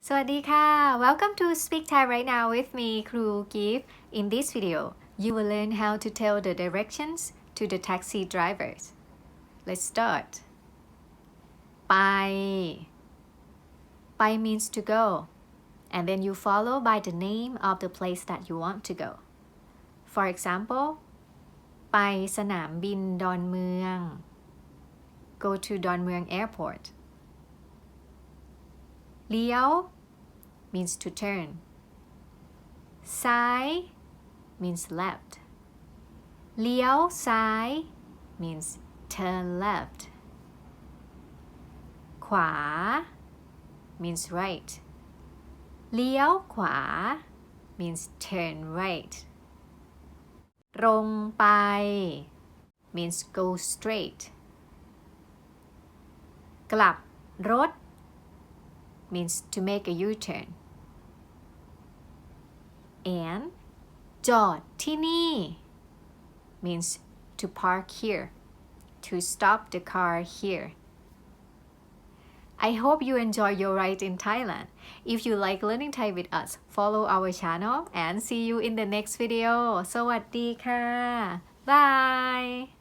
สวัสดีค่ะ Welcome to Speak Thai right now with me, Kruu Gift. In this video, you will learn how to tell the directions to the taxi drivers. Let's start. ไป means to go, and then you follow by the name of the place that you want to go. For example, ไปสนามบินดอนเมือง Go to ดอนเมือง Airport. เลี้ยว means to turn. ซ้าย means left. เลี้ยวซ้าย means turn left. ขวา means right. เลี้ยวขวา means turn right. ตรงไป means go straight. กลับรถ means to make a U-turn. And จอดที่นี่ means to park here, to stop the car here. I hope you enjoy your ride in Thailand. If you like learning Thai with us, follow our channel and see you in the next video. สวัสดีค่ะ Bye